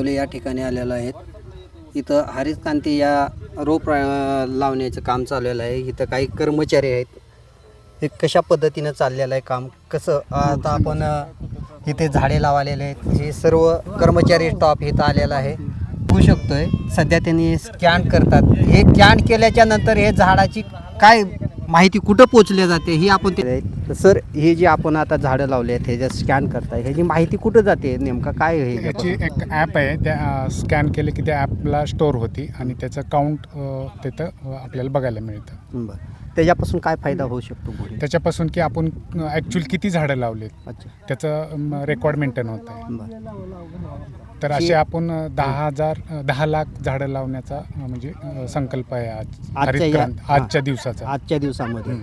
मुले या ठिकाणी आलेले आहेत। इथं हरित क्रांती या रोप लावण्याचं काम चाललेलं आहे। इथं काही कर्मचारी आहेत, हे कशा पद्धतीनं चाललेलं आहे काम, कसं आता आपण इथे झाडे लावलेले आहेत। हे सर्व कर्मचारी स्टाफ इथं आलेला आहे, होऊ शकतोय। सध्या त्यांनी स्कॅन करतात। हे स्कॅन केल्याच्या नंतर हे झाडाची काय माहिती कुठं पोचल्या जाते ही आपण ते सर, हे जे आपण आता झाडं लावले आहेत हे जे स्कॅन करताय ह्याची माहिती कुठं जाते, नेमका काय हे? याची एक ॲप आहे, त्या स्कॅन केले की त्या ॲपला स्टोअर होती आणि त्याचं काउंट तिथं आपल्याला बघायला मिळतं। बरं, त्याच्यापासून काय फायदा होऊ शकतो पुढे? त्याच्यापासून की आपण ॲक्च्युअल किती झाडं लावलेत अच्छा, त्याचं रेकॉर्ड मेंटेन होतं आहे। बरं। तर असे आपण 10 लाख झाडं लावण्याचा म्हणजे संकल्प आहे आजच्या दिवसाचा। आजच्या दिवसामध्ये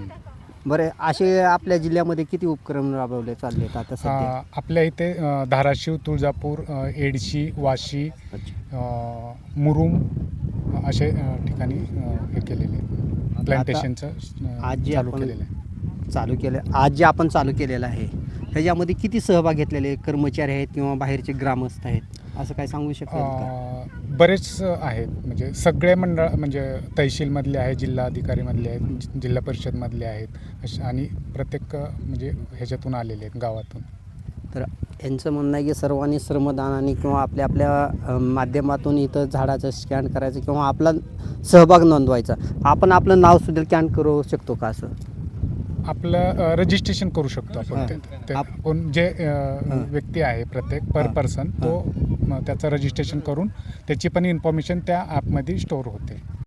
बरं, असे आपल्या जिल्ह्यामध्ये किती उपक्रम राबवले चालले आहेत आता सध्या? आपल्या इथे धाराशिव, तुळजापूर, एडशी, वाशी, मुरुम असे ठिकाणी हे केलेले प्लॅन्टेशनचं आज जे चालू आपण केलेलं आहे। आज जे आपण चालू केलेलं आहे ह्याच्यामध्ये किती सहभाग घेतलेले कर्मचारी आहेत किंवा बाहेरचे ग्रामस्थ आहेत, असं काय सांगू शकाल का? बरेच आहेत, म्हणजे सगळे मंडळ, म्हणजे तहसीलमधले आहेत, जिल्हाधिकारीमधले आहेत, जिल्हा परिषदमधले आहेत आणि प्रत्येक म्हणजे ह्याच्यातून आलेले आहेत, गावातून। तर यांचं म्हणणं आहे की सर्वांनी श्रमदानाने किंवा आपल्या आपल्या माध्यमातून इथं झाडाचं स्कॅन करायचं किंवा आपला सहभाग नोंदवायचा। आपण आपलं नाव सुद्धा स्कॅन करू शकतो का असं? आपलं रजिस्ट्रेशन करू शकतो आपण। आपण जे व्यक्ती आहे प्रत्येक पर पर्सन तो त्याचं रजिस्ट्रेशन करून त्याची पण इन्फॉर्मेशन त्या ॲपमध्ये स्टोअर होते।